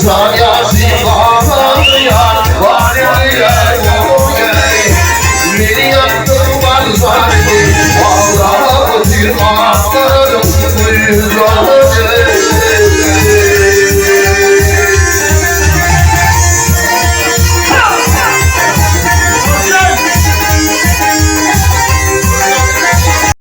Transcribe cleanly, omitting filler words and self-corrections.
Sayası bağlayan var ya beni yaktın var sanki Allah'a bir ağlarım uyuyorum